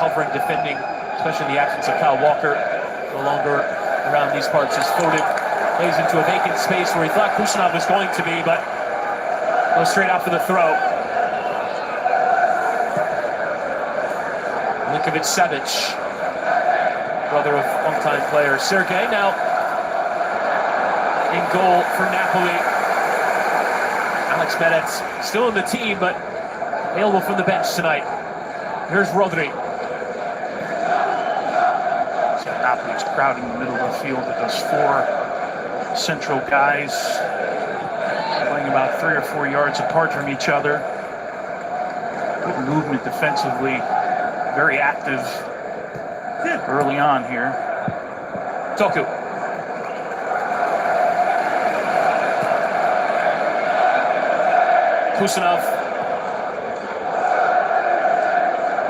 covering, defending, especially in the absence of Kyle Walker, no longer around these parts, as Foden plays into a vacant space where he thought Kusanov was going to be, but goes straight out for the throw. Milinkovic-Savic, brother of longtime player Sergei, now in goal for Napoli. Alex Meret still in the team, but available from the bench tonight. Here's Rodri. So Napoli's crowding the middle of the field with those four central guys playing about 3 or 4 yards apart from each other. Good movement defensively, very active early on here. Doku. Kusanov.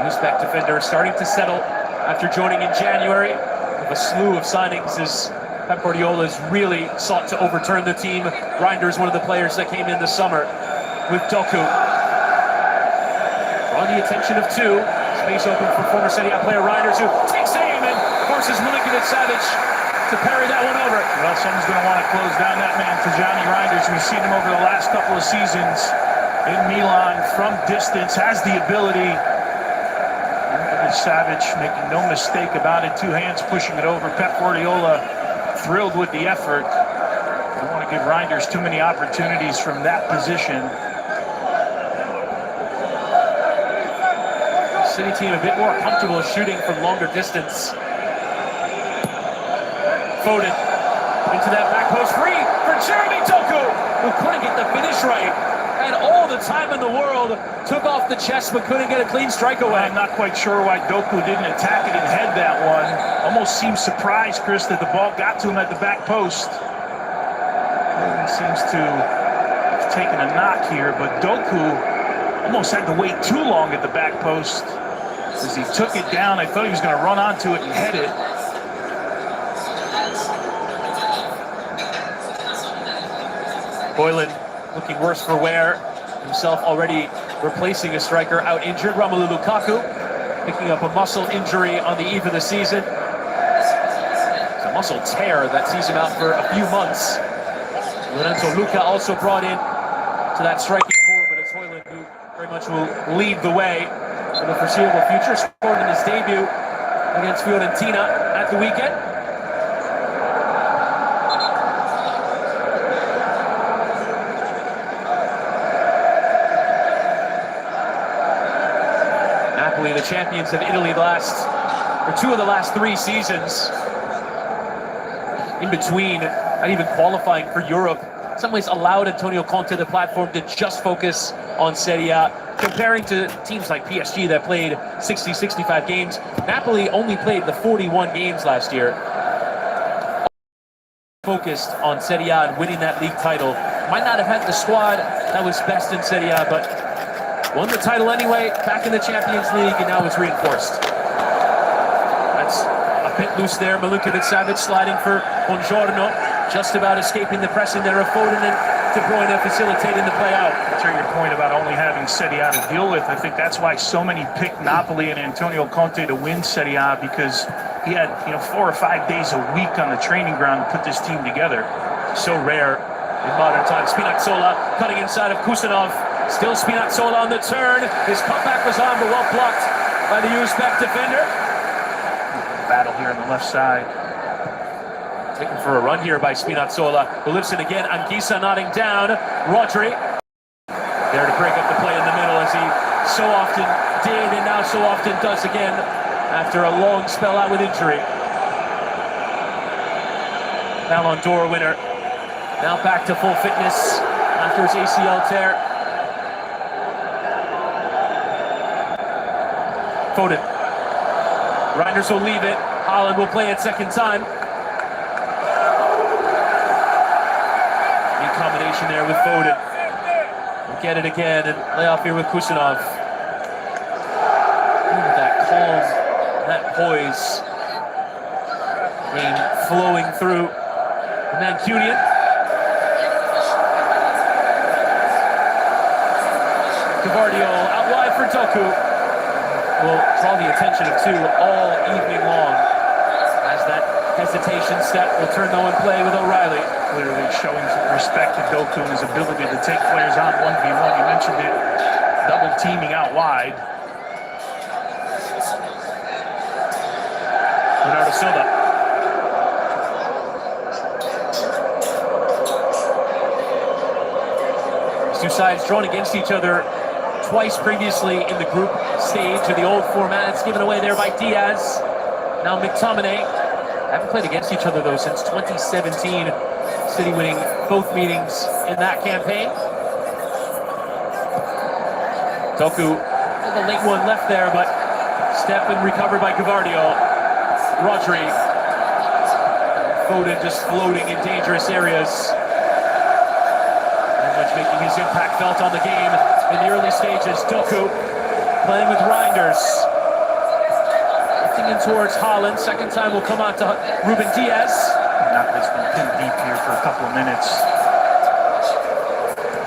Uzbek defender starting to settle after joining in January with a slew of signings as Pep Guardiola has really sought to overturn the team. Reinders, one of the players that came in this summer with Doku. Drawing the attention of two. Space open for former Serie A player Reinders, who takes aim and forces Milinkovic-Savic to parry that one over. Well, someone's going to want to close down that man for Johnny Reinders. We've seen him over the last couple of seasons in Milan from distance, has the ability. Savic making no mistake about it, 2 hands pushing it over. Pep Guardiola thrilled with the effort. Don't want to give Reinders too many opportunities from that position. City team a bit more comfortable shooting from longer distance. Foden into that back post, free for Jeremy Doku, who couldn't get the finish right. Had all the time in the world, took off the chest but couldn't get a clean strike away. I'm not quite sure why Doku didn't attack it and head that one. Almost seemed surprised, Chris, that the ball got to him at the back post. He seems to have taken a knock here, but Doku almost had to wait too long at the back post as he took it down. I thought he was going to run onto it and head it. Boylan looking worse for wear, himself already replacing a striker out injured. Romelu Lukaku picking up a muscle injury on the eve of the season. It's a muscle tear that sees him out for a few months. Lorenzo Luca also brought in to that striking core, but it's Hoyland who very much will lead the way for the foreseeable future. Scored in his debut against Fiorentina at the weekend. Napoli, the champions of Italy, two of the last 3 seasons. In between, not even qualifying for Europe. In some ways allowed Antonio Conte the platform to just focus on Serie A. Comparing to teams like PSG that played 60, 65 games, Napoli only played the 41 games last year. Focused on Serie A and winning that league title. Might not have had the squad that was best in Serie A, but won the title anyway, back in the Champions League, and now it's reinforced. That's a bit loose there. Milinkovic-Savic sliding for Buongiorno, just about escaping the pressing there of Foden, and De Bruyne facilitating the play out. To your point about only having Serie A to deal with, I think that's why so many picked Napoli and Antonio Conte to win Serie A, because he had 4 or 5 days a week on the training ground to put this team together. So rare in modern times. Spinazzola cutting inside of Kusanov. Still Spinazzola on the turn. His cutback was on, but well blocked by the Uzbek defender. Battle here on the left side. Taken for a run here by Spinazzola, who lifts it again. Anguissa nodding down. Rodri there to break up the play in the middle, as he so often did and now so often does again after a long spell out with injury. Ballon d'Or winner, now back to full fitness after his ACL tear. Foden. Reinders will leave it. Haaland will play it second time. Good combination there with Foden. We'll get it again and lay off here with Kusanov. Look at that calm, that poise. Rain flowing through the Mancunian. Gavardio out wide for Doku. Will draw the attention of two all evening long. As that hesitation step will turn though in play with O'Reilly. Clearly showing respect to Doku and his ability to take players on 1v1. You mentioned it, double teaming out wide. Bernardo Silva. These two sides drawn against each other twice previously in the group stage of the old format. It's given away there by Diaz. Now McTominay. Haven't played against each other though since 2017. City winning both meetings in that campaign. Doku, the late one left there, but step and recovered by Gavardio. Rodri. Foden just floating in dangerous areas. Very much making his impact felt on the game in the early stages. Doku playing with Reinders. Lifting in towards Haaland. Second time will come out to Ruben Diaz. Napoli's been pinned deep here for a couple of minutes. As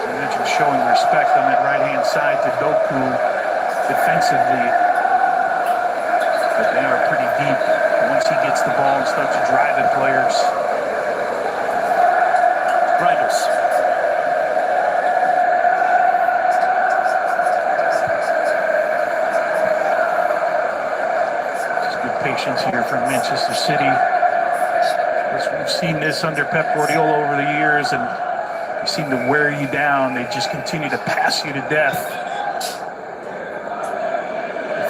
I mentioned, showing respect on that right-hand side to Doku defensively. But they are pretty deep. Once he gets the ball and starts to drive at players. Reinders. Just good patience here from Manchester City. We've seen this under Pep Guardiola over the years, and they seem to wear you down. They just continue to pass you to death.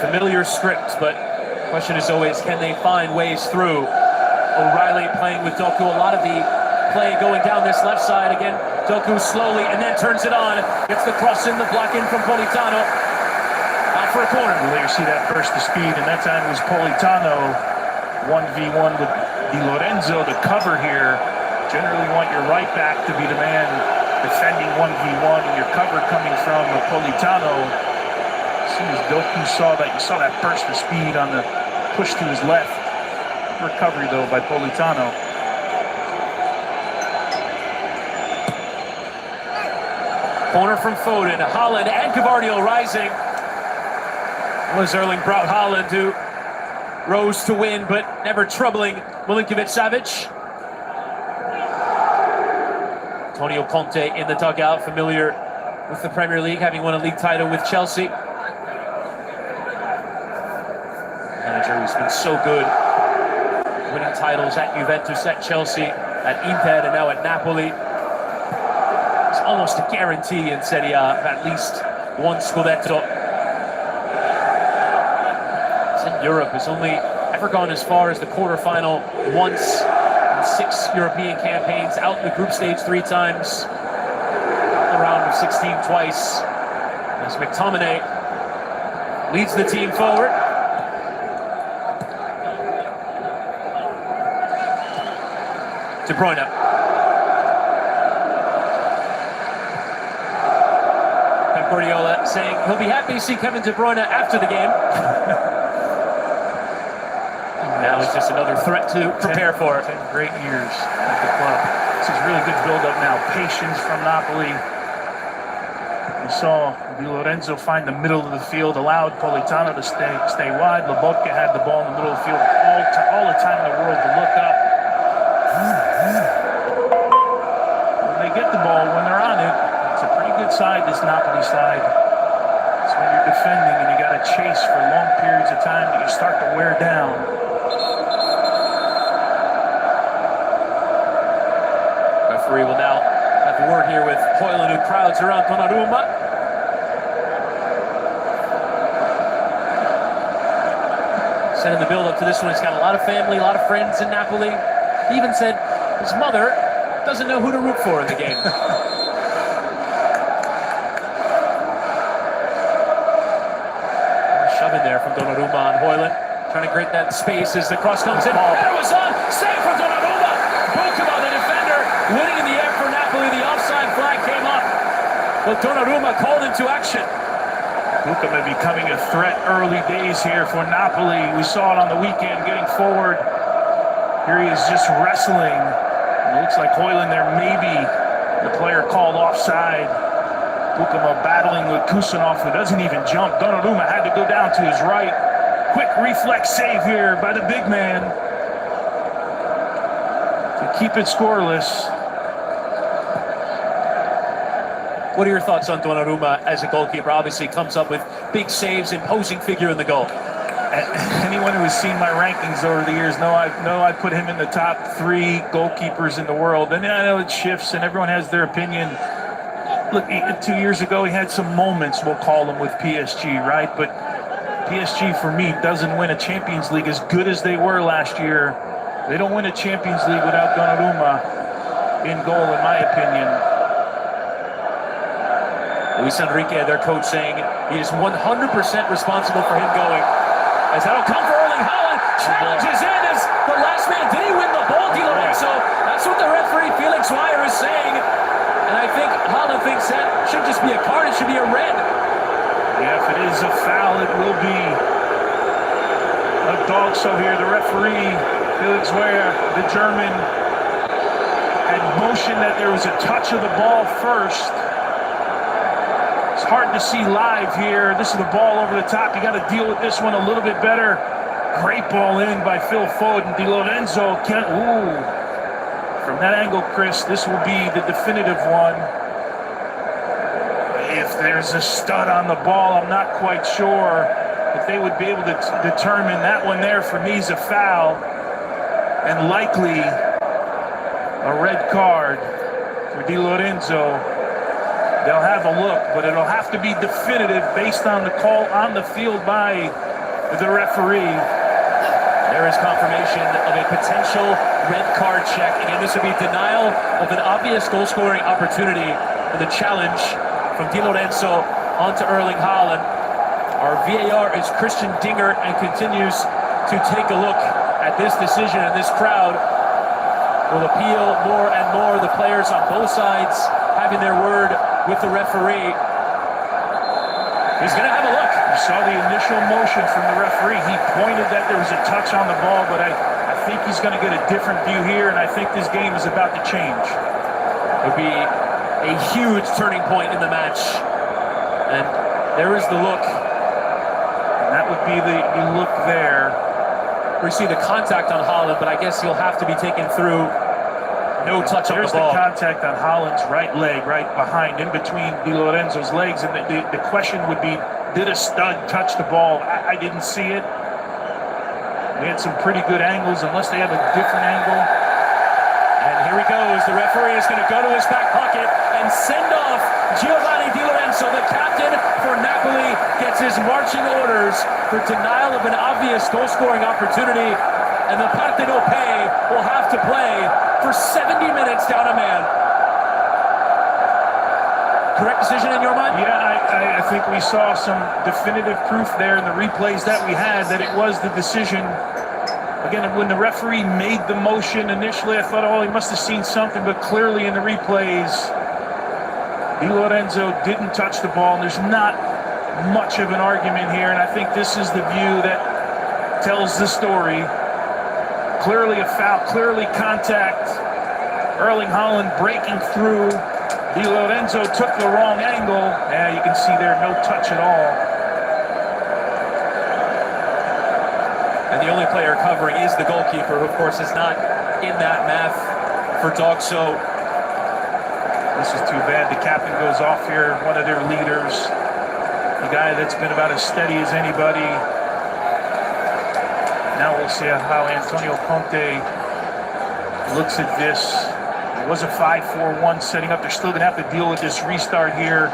Familiar script, but the question is always, can they find ways through? O'Reilly playing with Doku. A lot of the play going down this left side. Again, Doku slowly, and then turns it on. Gets the cross in, the block in from Politano. Out for a corner. Well, there you see that burst of speed, and that time was Politano. 1v1 with Di Lorenzo to cover here. Generally want your right back to be the man defending 1v1, and your cover coming from Politano. As soon as Doku saw that, you saw that burst of speed on the push to his left. Recovery though by Politano. Corner from Foden. Haaland and Gavardio rising. It was Erling Braut Haaland who rose to win, but never troubling Milinkovic-Savic. Antonio Conte in the dugout, familiar with the Premier League, having won a league title with Chelsea. Manager who's been so good, winning titles at Juventus, at Chelsea, at Inter, and now at Napoli. It's almost a guarantee in Serie A of at least one Scudetto. Europe has only ever gone as far as the quarterfinal once in 6 European campaigns, out in the group stage 3 times, out in the round of 16 twice. As McTominay leads the team forward. De Bruyne. Pep Guardiola saying he'll be happy to see Kevin De Bruyne after the game. Now it's just another threat to prepare for. 10 great years at the club. This is really good build-up now. Patience from Napoli. We saw Di Lorenzo find the middle of the field, allowed Politano to stay wide. Lobotka had the ball in the middle of the field all the time in the world to look up. When they get the ball, when they're on it, it's a pretty good side, this Napoli side. It's when you're defending and you got to chase for long periods of time that you start to wear down. Referee will now have a word here with Hoyland, who crowds around Donnarumma. Said in the build-up to this one, he's got a lot of family, a lot of friends in Napoli. He even said his mother doesn't know who to root for in the game. Shove in there from Donnarumma on Hoyland, trying to create that space as the cross comes in. There was on, save from Donnarumma. Bukema, the defender, winning in the air for Napoli. The offside flag came up, but Donnarumma called into action. Bukema becoming a threat early days here for Napoli. We saw it on the weekend getting forward. Here he is just wrestling. It looks like Hoyland there, maybe the player called offside. Bukema battling with Kusanov, who doesn't even jump. Donnarumma had to go down to his right. Quick reflex save here by the big man to keep it scoreless. What are your thoughts on Donnarumma as a goalkeeper? Obviously comes up with big saves, imposing figure in the goal. Anyone who has seen my rankings over the years know I put him in the top 3 goalkeepers in the world. And I know it shifts and everyone has their opinion. Look, 2 years ago he had some moments, we'll call them, with PSG, right? But PSG, for me, doesn't win a Champions League as good as they were last year. They don't win a Champions League without Donnarumma in goal, in my opinion. Luis Enrique, their coach, saying he is 100% responsible for him going. As that'll come for Erling Haaland. Challenges in as the last man. Did he win the ball, Di Lorenzo? That's what the referee, Felix Weyer, is saying. And I think Haaland thinks that should just be a card. It should be a red. Yeah, if it is a foul, it will be a dog. So here, the referee, Felix Weyer, the German, had motioned that there was a touch of the ball first. It's hard to see live here. This is the ball over the top. You got to deal with this one a little bit better. Great ball in by Phil Foden. Di Lorenzo can't. Ooh. From that angle, Chris, this will be the definitive one. If there's a stud on the ball, I'm not quite sure if they would be able to determine that one there. For me is a foul and likely a red card for Di Lorenzo. They'll have a look, but it'll have to be definitive based on the call on the field by the referee. There is confirmation of a potential red card check. Again, this would be denial of an obvious goal-scoring opportunity and the challenge from Di Lorenzo onto Erling Haaland. Our VAR is Christian Dinger and continues to take a look at this decision, and this crowd will appeal more and more. The players on both sides having their word with the referee. He's going to have a look. You saw the initial motion from the referee. He pointed that there was a touch on the ball, but I think he's going to get a different view here, and I think this game is about to change. It would be a huge turning point in the match. And there is the look. And that would be the look there. We see the contact on Haaland, but I guess he'll have to be taken through. No touch on the ball. There's the contact on Haaland's right leg, right behind, in between Di Lorenzo's legs. And the question would be, did a stud touch the ball? I didn't see it. We had some pretty good angles, unless they have a different angle. And here he goes. The referee is going to go to his back pocket and send off Giovanni Di Lorenzo. The captain for Napoli gets his marching orders for denial of an obvious goal-scoring opportunity. And the Partenope will have to play for 70 minutes down a man. Correct decision in your mind? Yeah, I think we saw some definitive proof there in the replays that we had that it was the decision. Again, when the referee made the motion initially, I thought, oh, he must have seen something, but clearly in the replays, Di Lorenzo didn't touch the ball, and there's not much of an argument here, and I think this is the view that tells the story. Clearly a foul, clearly contact. Erling Haaland breaking through. Di Lorenzo took the wrong angle. Yeah, you can see there, no touch at all. And the only player covering is the goalkeeper, who of course is not in that math for Dogso. This is too bad. The captain goes off here, one of their leaders. The guy that's been about as steady as anybody. Now we'll see how Antonio Conte looks at this. It was a 5-4-1 setting up. They're still going to have to deal with this restart here.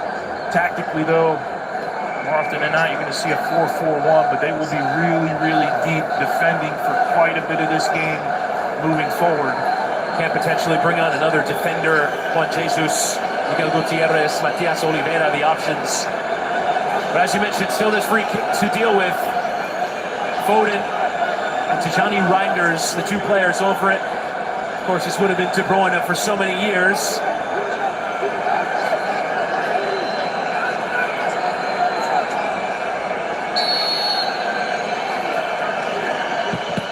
Tactically, though, more often than not, you're going to see a 4-4-1, but they will be really, really deep defending for quite a bit of this game moving forward. Can potentially bring on another defender, Juan Jesus, Miguel Gutierrez, Matias Oliveira, the options. But as you mentioned, still this free kick to deal with. Foden and Tijani Reinders, the two players over it. Of course, this would have been De Bruyne for so many years.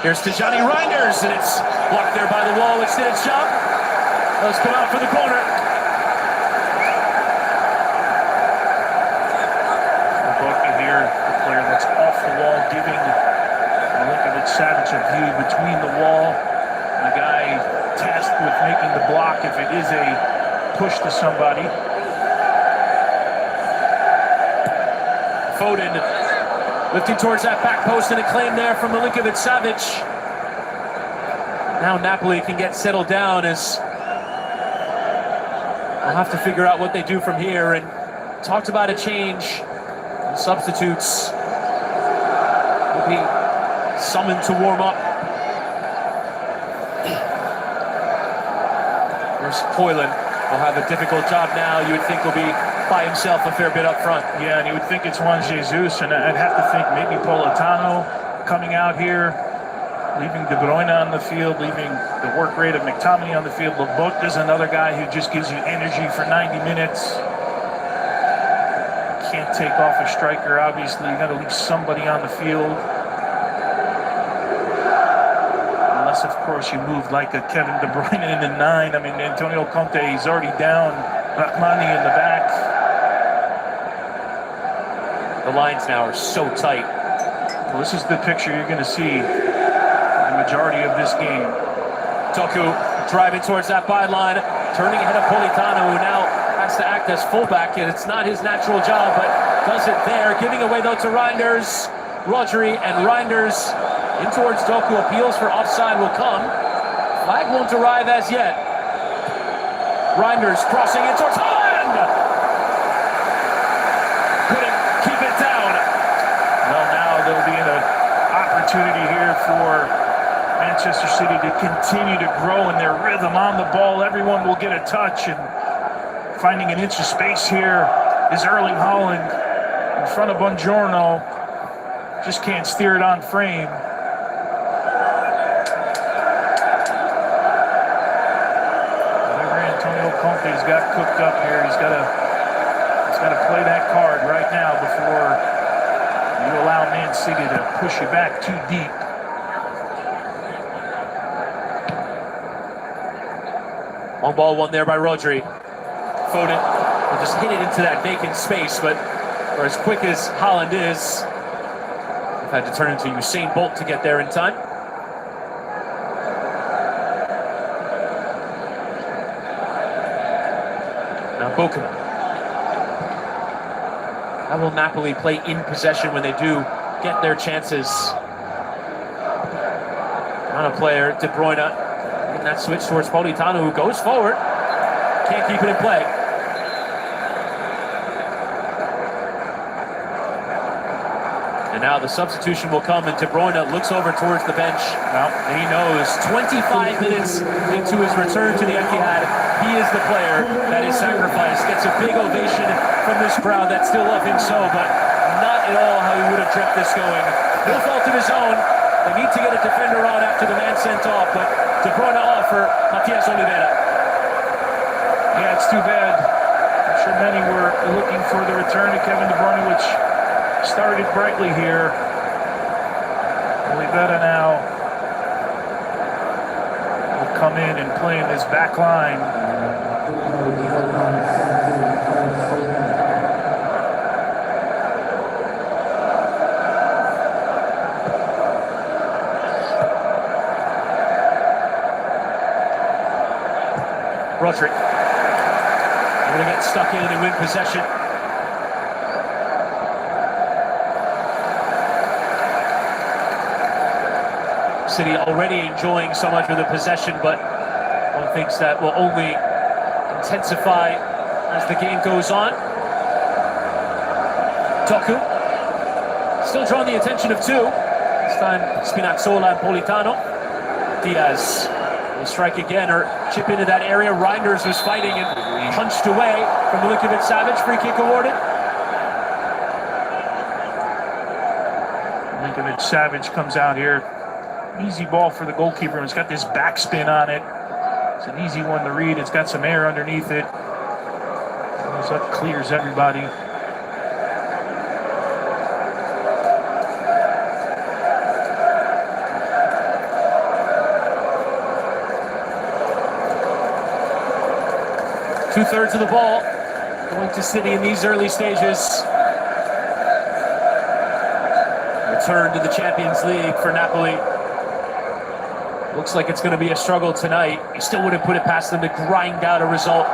Here's Tijani Reinders, and it's blocked there by the wall, which did its job. Let's come out for the corner. Here, the player that's off the wall, giving Savic a view between the wall and the guy tasked with making the block if it is a push to somebody. Foden lifting towards that back post, and a claim there from Milinkovic Savic. Now Napoli can get settled down as they'll have to figure out what they do from here. And talked about a change. Substitutes will be summoned to warm up. There's Hoyland will have a difficult job now. You would think he'll be by himself a fair bit up front. Yeah, and you would think it's Juan Jesus, and I'd have to think maybe Politano coming out here, leaving De Bruyne on the field, leaving the work rate of McTominay on the field. Leboeuf is another guy who just gives you energy for 90 minutes. Can't take off a striker, obviously. You got to leave somebody on the field. Unless, of course, you move like a Kevin De Bruyne in the 9. I mean, Antonio Conte, he's already down Rahmani in the back. The lines now are so tight. Well, this is the picture you're going to see for the majority of this game. Doku driving towards that byline, turning ahead of Politano, who now has to act as fullback, and it's not his natural job, but does it there. Giving away though to Reinders, Rodri, and Reinders in towards Doku. Appeals for offside will come. Flag won't arrive as yet. Reinders crossing in towards Holland. Couldn't keep it down. Well, now there'll be an opportunity here for Manchester City to continue to grow in their rhythm on the ball. Everyone will get a touch, and finding an inch of space here is Erling Haaland in front of Buongiorno. Just can't steer it on frame. Whatever Antonio Conte's got cooked up here, he's got to play that card right now before you allow Man City to push you back too deep. One ball, one there by Rodri. Foden will just hit it into that vacant space, but for as quick as Haaland is, they've had to turn into Usain Bolt to get there in time. Now Bochum. How will Napoli play in possession when they do get their chances? On a player, De Bruyne, in that switch towards Politano, who goes forward. Can't keep it in play. And now the substitution will come, and De Bruyne looks over towards the bench. Well, he knows 25 minutes into his return to the Etihad, he is the player that is sacrificed. Gets a big ovation from this crowd that still love him so, but not at all how he would have dreamt this going. No fault of his own. They need to get a defender on after the man sent off, but De Bruyne off for Matias Oliveira. Yeah, it's too bad. I'm sure many were looking for the return of Kevin De Bruyne, which started brightly here. Oliveira now will come in and play in this back line. Rodri. Going to get stuck in and win possession. City already enjoying so much of the possession, but one thinks that will only intensify as the game goes on. Doku still drawing the attention of two. This time Spinazzola and Politano. Diaz will strike again or chip into that area. Reinders was fighting and punched away from Milinkovic Savic. Free kick awarded. Milinkovic Savic comes out here. Easy ball for the goalkeeper. It's got this backspin on it. It's an easy one to read. It's got some air underneath it. Goes up, clears everybody. Two-thirds of the ball going to City in these early stages. Return to the Champions League for Napoli. Looks like it's going to be a struggle tonight. You still wouldn't put it past them to grind out a result.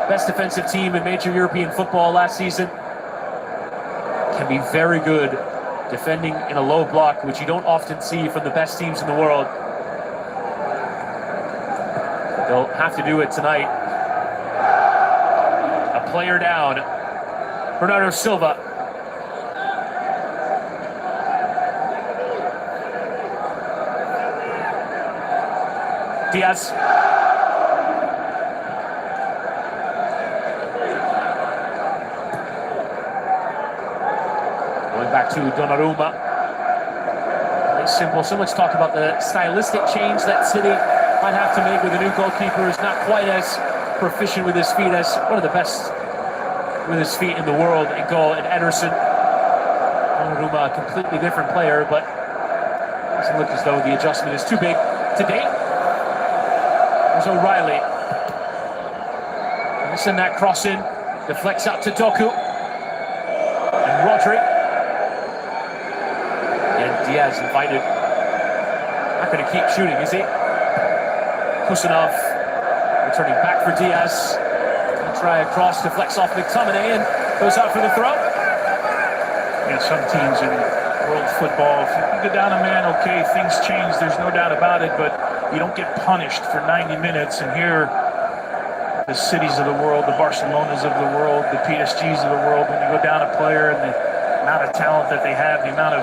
Best defensive team in major European football last season. Can be very good defending in a low block, which you don't often see from the best teams in the world. They'll have to do it tonight. A player down. Bernardo Silva. Diaz. Going back to Donnarumma. Very simple. So much talk about the stylistic change that City might have to make with a new goalkeeper. Is not quite as proficient with his feet as one of the best with his feet in the world in goal, and Ederson. Donnarumma, a completely different player, but it doesn't look as though the adjustment is too big to date. There's O'Reilly. And send that cross in. Deflects out to Doku. And Rodri. And Diaz invited. Not going to keep shooting, is he? Kusanov returning back for Diaz. Try a cross, deflects off McTominay and goes out for the throw. Yeah, some teams in world football, if you go down a man, okay, things change, there's no doubt about it, but you don't get punished for 90 minutes. And here, the cities of the world, the Barcelonas of the world, the PSGs of the world, when you go down a player and the amount of talent that they have, the amount of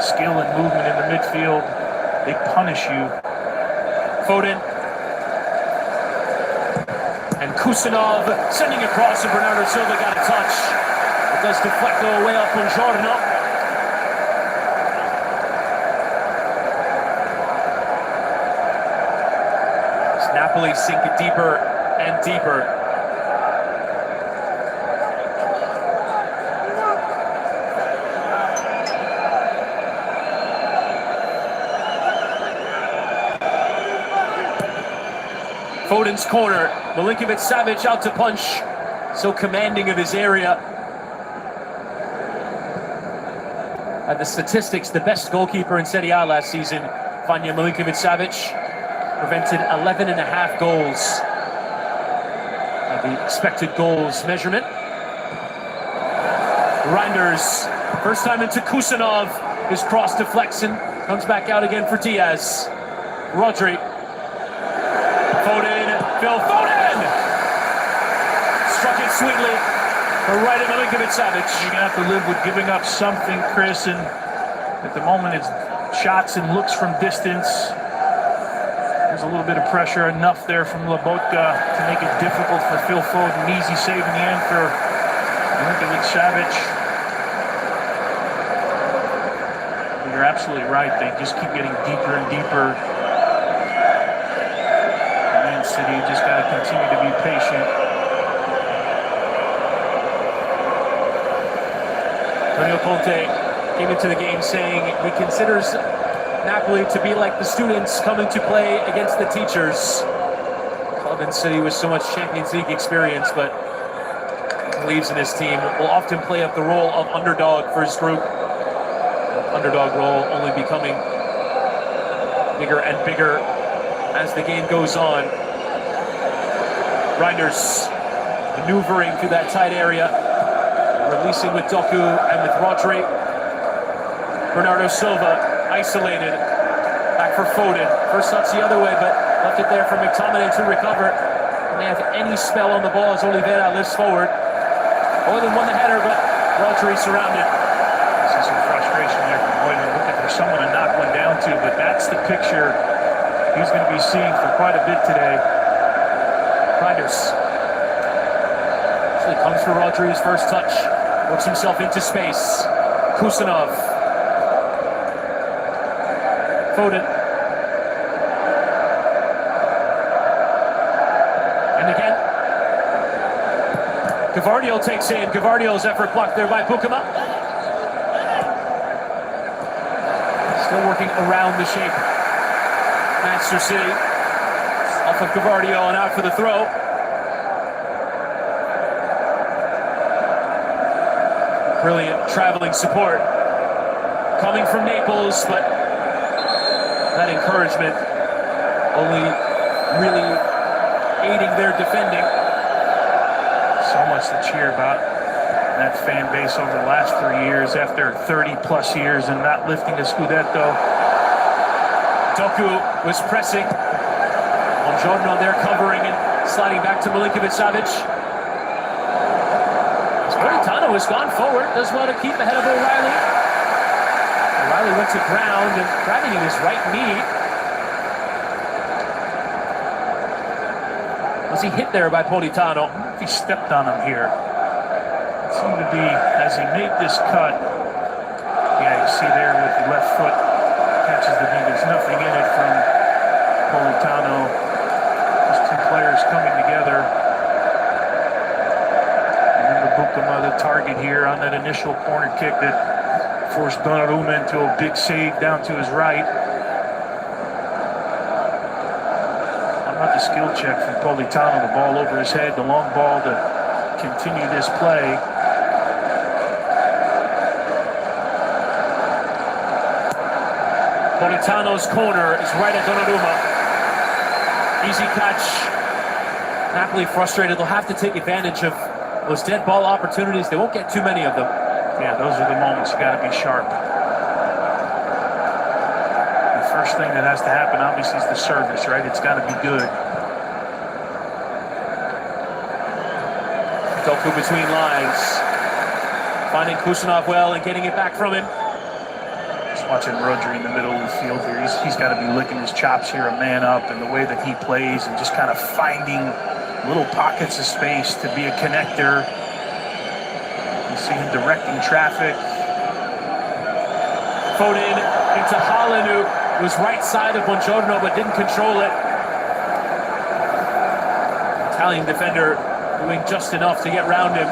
skill and movement in the midfield, they punish you. Foden. And Kusanov sending across, and Bernardo Silva got a touch. It does deflect though away up on Giorno. Napoli sink deeper and deeper. Foden's corner. Milinkovic-Savic out to punch. So commanding of his area. At the statistics, the best goalkeeper in Serie A last season, Vanja Milinkovic-Savic. Prevented 11.5 goals at the expected goals measurement. Reinders, first time into Kusanov. His cross deflects and comes back out again for Diaz. Rodri. Foden. Phil Foden! Struck it sweetly. For right at Milinkovic-Savic. You're going to have to live with giving up something, Chris. And at the moment, it's shots and looks from distance. There's a little bit of pressure, enough there from Lobotka to make it difficult for Phil Foden. Easy save in the end for Milinkovic-Savic. You're absolutely right. They just keep getting deeper and deeper. Man City just got to continue to be patient. Antonio Conte came into the game saying he considers Napoli to be like the students coming to play against the teachers. Club in City with so much Champions League experience, but he believes in his team. Will often play up the role of underdog for his group. Underdog role only becoming bigger and bigger as the game goes on. Reinders maneuvering through that tight area, releasing with Doku and with Rodri. Bernardo Silva isolated, back for Foden. First touch the other way, but left it there for McTominay to recover. When they have any spell on the ball as Oliveira lifts forward. More than won the header, but Rodri surrounded. I see some frustration there from Boylan, looking for someone to knock one down to, but that's the picture he's going to be seeing for quite a bit today. Reinders. Actually comes for Rodri's first touch. Works himself into space. Kusanov. Foden. And again. Gavardio takes in. Gavardio's effort blocked there by Bukama. Still working around the shape. Manchester City. Off of Gavardio and out for the throw. Brilliant traveling support. Coming from Naples, but that encouragement only really aiding their defending. So much to cheer about that fan base over the last 3 years after 30-plus years and not lifting a Scudetto. Doku was pressing. Buongiorno there covering and sliding back to Milinkovic-Savic. Politano has gone forward, does well to keep ahead of O'Reilly. O'Reilly went to ground and grabbing at his right knee. Was he hit there by Politano? He stepped on him here. It seemed to be, as he made this cut, yeah, you see there with the left foot, catches the knee. There's nothing in it from Politano. These two players coming together. Remember Bukama, the target here on that initial corner kick that forced Donnarumma into a big save down to his right. The skill check from Politano, the ball over his head, the long ball to continue this play. Politano's corner is right at Donnarumma. Easy catch. Napoli frustrated. They'll have to take advantage of those dead ball opportunities. They won't get too many of them. Yeah, those are the moments you got to be sharp. First thing that has to happen, obviously, is the service, right? It's got to be good. Doku between lines, finding Kusanov well and getting it back from him. Just watching Rodri in the middle of the field here. He's got to be licking his chops here, a man up, and the way that he plays and just kind of finding little pockets of space to be a connector. You see him directing traffic. Foden into Haaland, who was right side of Buongiorno but didn't control it. Italian defender doing just enough to get round him.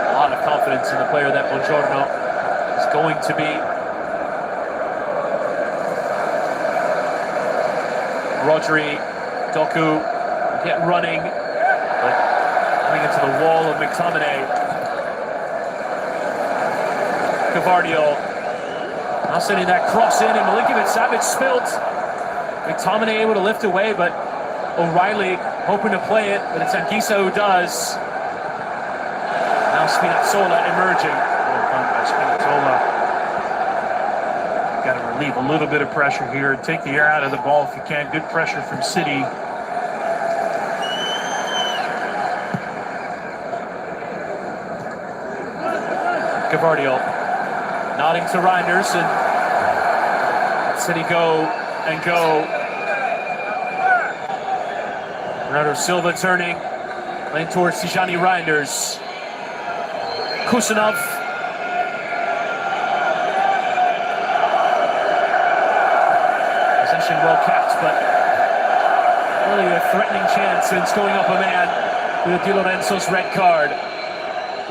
A lot of confidence in the player that Buongiorno is going to be. Rodri, Doku get running, but running into the wall of McTominay. Gavardio now sending that cross in, and Milinkovic-Savic spilt. McTominay able to lift away, but O'Reilly hoping to play it, but it's Anguissa who does. Now Spinazzola emerging. Well done by Spinazzola. Got to relieve a little bit of pressure here. Take the air out of the ball if you can. Good pressure from City. Gavardio nodding to Reinders, and City go and go. Bernardo Silva turning, playing towards Tijani Reinders. Kusanov. Possession well kept, but really a threatening chance since going up a man with Di Lorenzo's red card.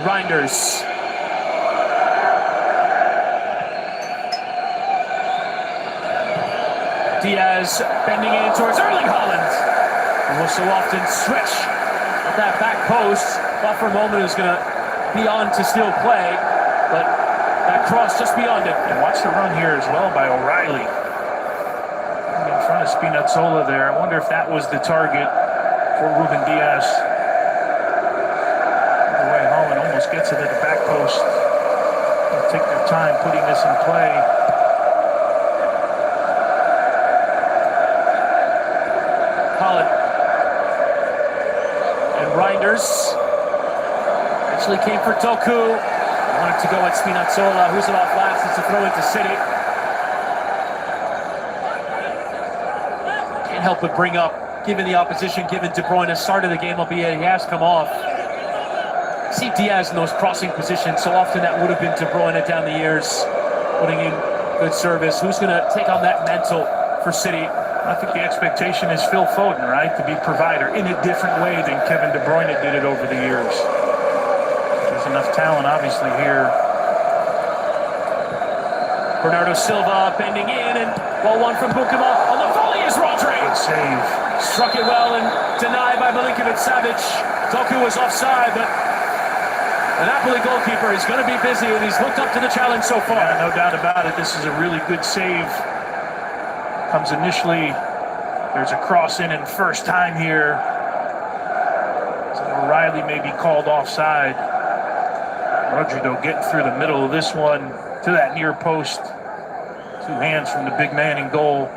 Reinders. Diaz bending in towards Erling Haaland. And will so often stretch at that back post. Thought for a moment it was going to be on to still play, but that cross just beyond it. And watch the run here as well by O'Reilly. In front of Spinazzola there. I wonder if that was the target for Ruben Diaz. The way Haaland almost gets it at the back post. They'll take their time putting this in play. Reinders actually came for Doku. Wanted to go at Spinazzola. Who's it off last? It's a throw into City. Can't help but bring up, given the opposition, given De Bruyne started the game, albeit he has come off. See Diaz in those crossing positions. So often that would have been De Bruyne down the years, putting in good service. Who's going to take on that mantle for City? I think the expectation is Phil Foden, right, to be provider in a different way than Kevin De Bruyne did it over the years. There's enough talent, obviously, here. Bernardo Silva bending in, and ball one from Bukama. On the volley is Rodri. Good save. Struck it well and denied by Milinkovic-Savic. Doku was offside, but the Napoli goalkeeper is going to be busy, and he's looked up to the challenge so far. Yeah, no doubt about it. This is a really good save Comes initially. There's a cross in and first time here. So O'Reilly may be called offside. Rodri, though, getting through the middle of this one to that near post. 2 hands from the big man in goal.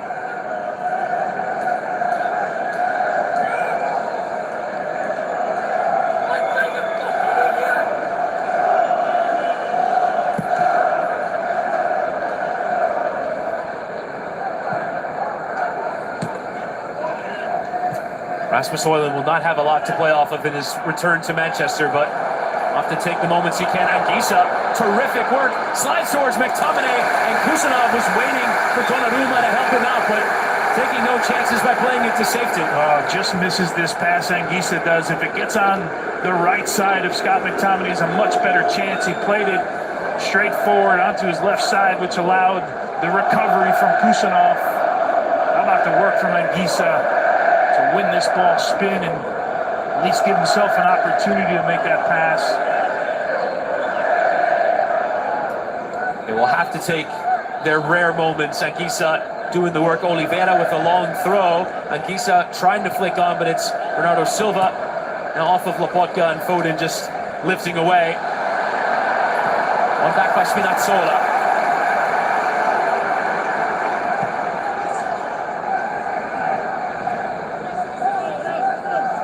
Rasmus Højlund will not have a lot to play off of in his return to Manchester, but off to take the moments he can. Anguissa, terrific work, slides towards McTominay, and Kusanov was waiting for Donnarumma to help him out, but taking no chances by playing it to safety. Just misses this pass, Anguissa does. If it gets on the right side of Scott McTominay, it's a much better chance. He played it straight forward onto his left side, which allowed the recovery from Kusanov. How about the work from Anguissa to win this ball spin and at least give himself an opportunity to make that pass. They will have to take their rare moments. Anguissa doing the work. Oliveira with a long throw. Anguissa trying to flick on, but it's Bernardo Silva. Now off of Lobotka, and Foden just lifting away. One back by Spinazzola.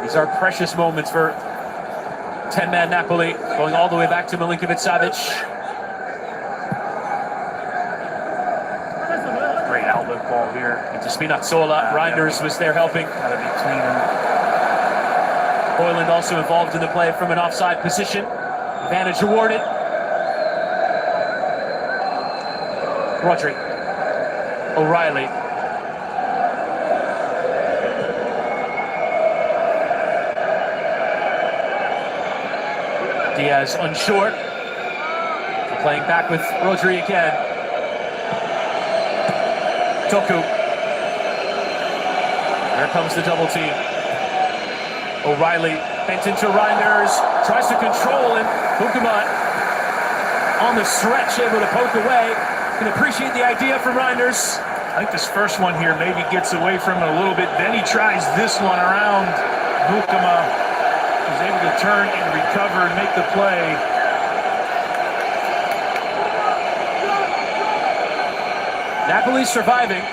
These are precious moments for 10-man Napoli, going all the way back to Milinkovic-Savic. Great outlet ball here. Into Spinazzola. Reinders was there helping. Gotta be clean. Højlund also involved in the play from an offside position. Advantage awarded. Rodri. O'Reilly. Diaz unsure. Playing back with Rodri again. Doku. There comes the double team. O'Reilly bent into Reinders. Tries to control him. Bukuma on the stretch, able to poke away. Can appreciate the idea from Reinders. I think this first one here maybe gets away from it a little bit. Then he tries this one around Bukuma. He's able to turn and recover and make the play. Napoli surviving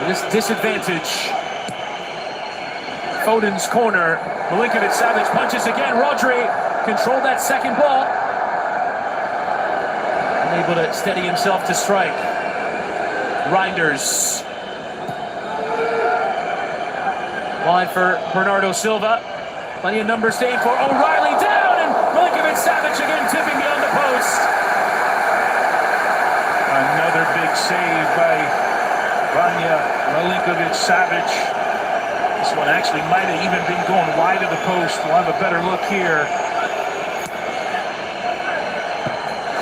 with this disadvantage. Foden's corner. Milinkovic-Savic punches again. Rodri controlled that second ball. Unable to steady himself to strike. Reinders. Wide for Bernardo Silva. Plenty of numbers staying for O'Reilly down, and Milinkovic-Savic again tipping beyond the post. Another big save by Vanja Milinkovic-Savic. This one actually might have even been going wide of the post. We'll have a better look here.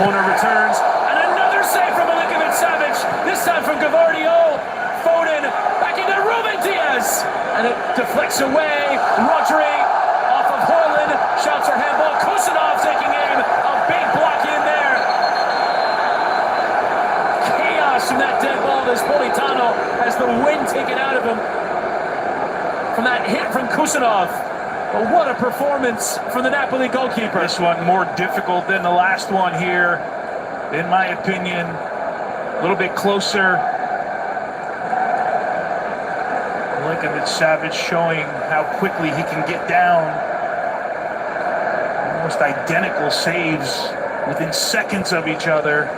Corner returns, and another save from Milinkovic-Savic. This time from Gavardio. Foden back into Ruben Diaz, and it deflects away. Rodri off of Højlund, shouts for handball. Kusanov taking aim, a big block in there. Chaos from that dead ball as Politano has the wind taken out of him from that hit from Kusanov. But what a performance from the Napoli goalkeeper. This one more difficult than the last one here, in my opinion. A little bit closer. Milinkovic-Savic showing how quickly he can get down. Almost identical saves within seconds of each other.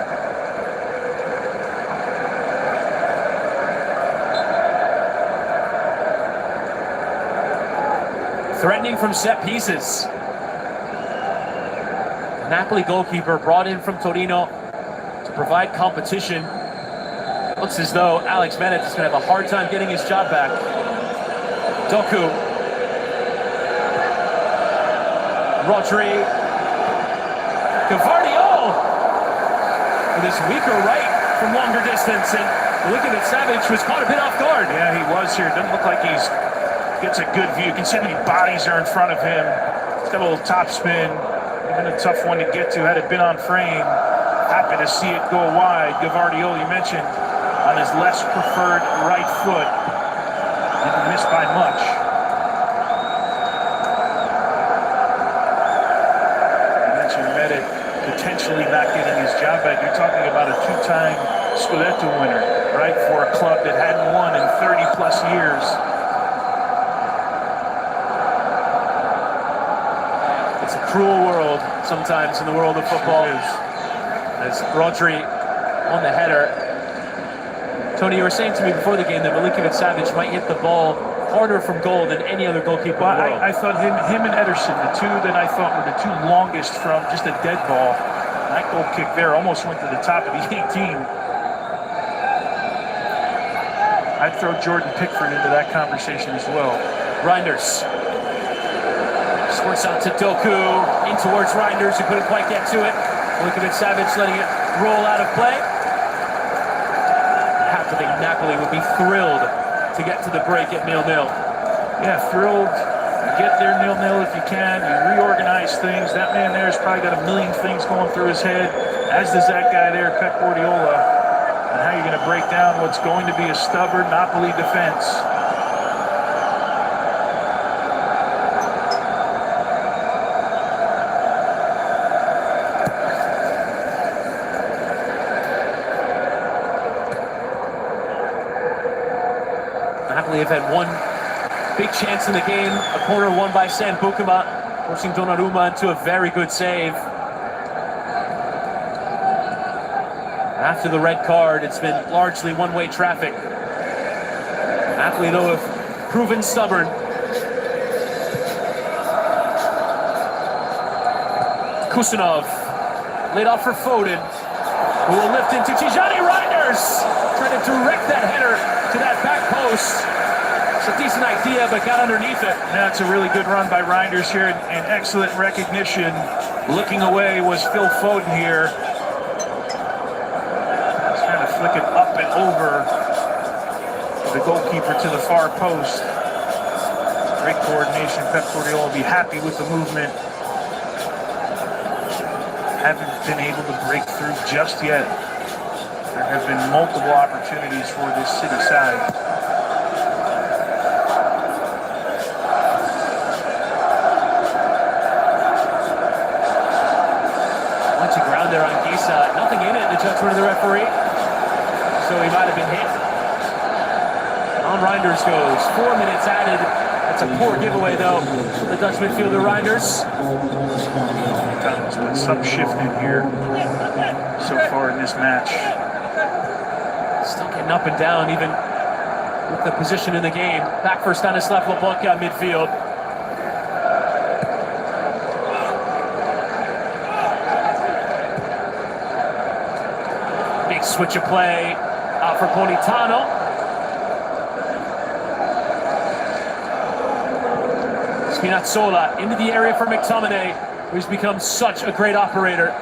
Threatening from set pieces. The Napoli goalkeeper brought in from Torino to provide competition. Looks as though Alex Bennett is going to have a hard time getting his job back. Doku. Rodri. Gavardio with his weaker right from longer distance, and Milinkovic-Savic was caught a bit off guard. Yeah, he was here. Doesn't look like he's gets a good view. You can see how many bodies are in front of him. He's got a little top spin. Been a tough one to get to had it been on frame. Happy to see it go wide. Gavardio, you mentioned, on his less preferred right foot. Didn't miss by much. You mentioned Medic potentially not getting his job back. You're talking about a two-time Scudetto winner, right, for a club that hadn't won in 30-plus years. It's a cruel world sometimes in the world of football. Sure is. As Rodri on the header. Tony, you were saying to me before the game that Milinkovic-Savic might hit the ball harder from goal than any other goalkeeper in the world. I thought him and Ederson, the two that I thought were the two longest from just a dead ball. That goal kick there almost went to the top of the 18. I'd throw Jordan Pickford into that conversation as well. Reinders squirts out to Doku, in towards Reinders, who couldn't quite get to it. Milinkovic-Savic letting it roll out of play. I have to think Napoli would be thrilled to get to the break at 0-0. Yeah, thrilled. Get there 0-0 if you can. You reorganize things. That man there has probably got a million things going through his head, as does that guy there, Pep Guardiola. And how you're going to break down what's going to be a stubborn Napoli defense. Napoli have had one big chance in the game, a corner won by San Bukuma, forcing Donnarumma into a very good save. After the red card, it's been largely one-way traffic. Napoli, though, have proven stubborn. Kusanov laid off for Foden, who will lift into Tijani Reinders, trying to direct that header to that back post. It's a decent idea, but got underneath it. That's a really good run by Reinders here, and excellent recognition. Looking away was Phil Foden here. He's trying to flick it up and over the goalkeeper to the far post. Great coordination. Pep Guardiola will be happy with the movement. Haven't been able to break through just yet. There have been multiple opportunities for this City side. Bunch of ground there on Gisa. Nothing in it, the judgment of the referee. So he might have been hit. On Reinders goes. 4 minutes added. That's a poor giveaway, though. The Dutch midfielder Reinders. There's been some shifting here so far in this match. Still getting up and down, even with the position in the game. Back for Stanislav Lobotka midfield. Big switch of play out for Politano. Spinazzola into the area for McTominay, who's become such a great operator.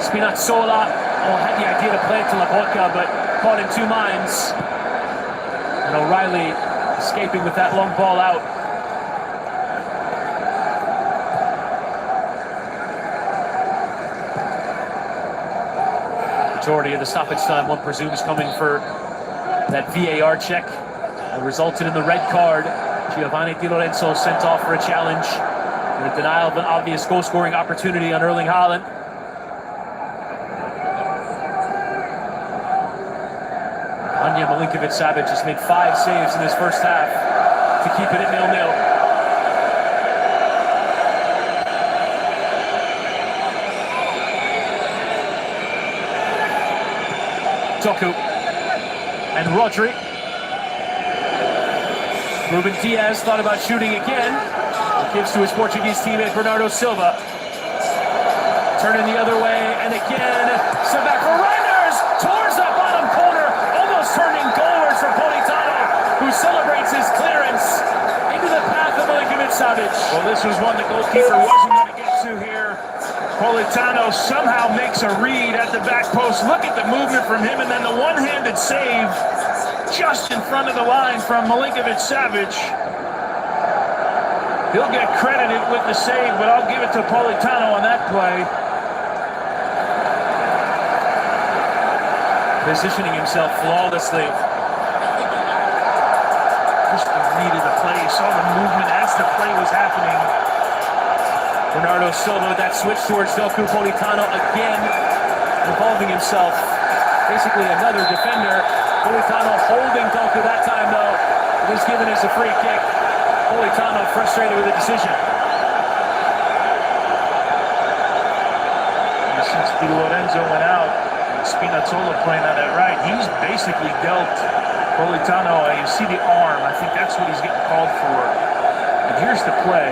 Spinazzola had the idea to play it to Lobotka, but caught in two minds. And O'Reilly escaping with that long ball out. Majority of the stoppage time, one presumes, coming for that VAR check that resulted in the red card. Giovanni Di Lorenzo sent off for a challenge and a denial of an obvious goal-scoring opportunity on Erling Haaland. Anja Milinkovic-Savic has made 5 saves in this first half to keep it at 0-0. Doku and Rodri. Ruben Diaz thought about shooting again. Gives to his Portuguese teammate Bernardo Silva. Turning the other way, and again, sent back for Reinders. Towards that bottom corner, almost turning goalwards for Politano, who celebrates his clearance into the path of Milinkovic-Savic. Well, this was one the goalkeeper wasn't going to get to here. Politano somehow makes a read at the back post. Look at the movement from him, and then the one-handed save just in front of the line from Milinkovic-Savic. He'll get credited with the save, but I'll give it to Politano on that play. positioning himself flawlessly. Just the read of the play. You saw the movement as the play was happening. Bernardo Silva, that switch towards Doku Politano again, involving himself. Basically another defender. Politano holding Doku that time, though. It was given as a free kick. Politano frustrated with the decision. And since Di Lorenzo went out, Spinazzola playing on that right, he's basically dealt Politano. You see the arm. I think that's what he's getting called for. And here's the play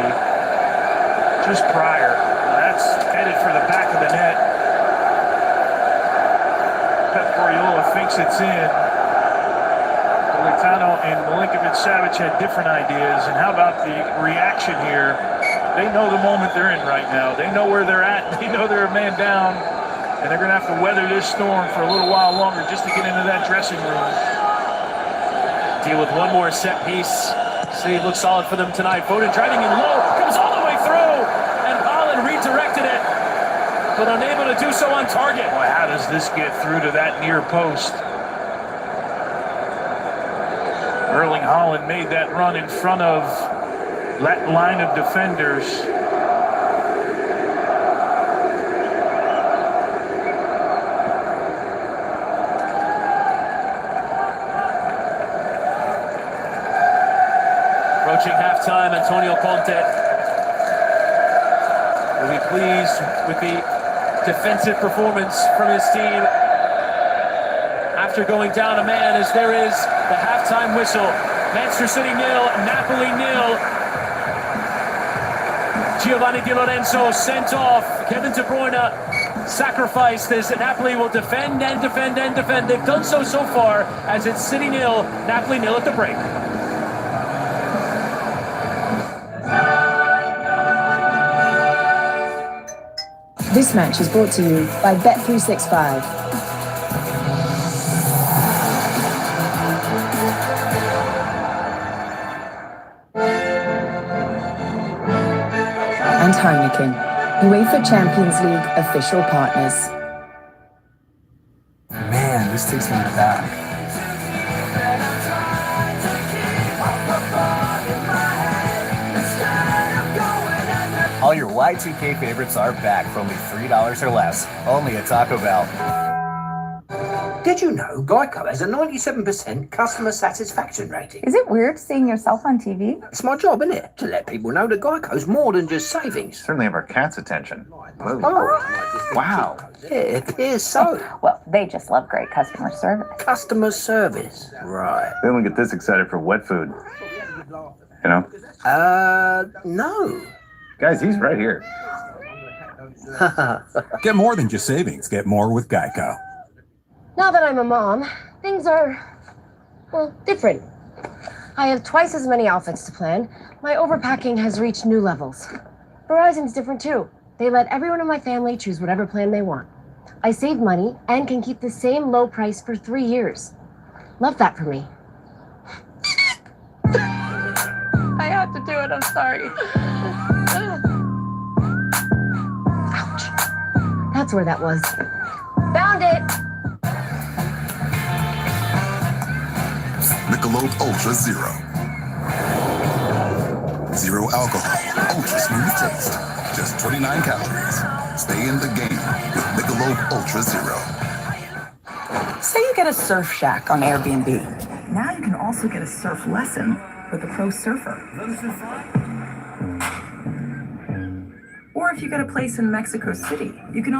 just prior. That's headed for the back of the net. Pep Guardiola thinks it's in. Politano and Milinkovic-Savic had different ideas. And how about the reaction here? They know the moment they're in right now. They know where they're at. They know they're a man down. And they're going to have to weather this storm for a little while longer just to get into that dressing room. Deal with one more set piece. Save looks solid for them tonight. Foden driving in low. Comes all the way through. And Haaland redirected it. But unable to do so on target. Boy, how does this get through to that near post? Erling Haaland made that run in front of that line of defenders. Approaching halftime, Antonio Conte will be pleased with the defensive performance from his team after going down a man, as there is the halftime whistle. Manchester City 0, Napoli 0. Giovanni Di Lorenzo sent off. Kevin De Bruyne sacrificed as Napoli will defend and defend and defend. They've done so far, as it's City 0, Napoli 0 at the break. This match is brought to you by Bet365. And Heineken, UEFA Champions League official partners. Man, this takes me back. All your Y2K favorites are back for only $3 or less. Only at Taco Bell. Did you know Geico has a 97% customer satisfaction rating? Is it weird seeing yourself on TV? It's my job, isn't it? To let people know that Geico's more than just savings. Certainly have our cat's attention. Whoa. Oh, Wow. Yeah, it appears so. Well, they just love great customer service. Customer service, right. They don't get this excited for wet food. You know? No. Guys, he's right here. Get more than just savings. Get more with Geico. Now that I'm a mom, things are, well, different. I have twice as many outfits to plan. My overpacking has reached new levels. Verizon's different too. They let everyone in my family choose whatever plan they want. I save money and can keep the same low price for 3 years. Love that for me. I had to do it, I'm sorry. Ouch. That's where that was. Found it! Michelob Ultra Zero. Zero alcohol, ultra smooth taste. Just 29 calories. Stay in the game with Michelob Ultra Zero. Say you get a surf shack on Airbnb. Now you can also get a surf lesson with a pro surfer. Or if you get a place in Mexico City, you can also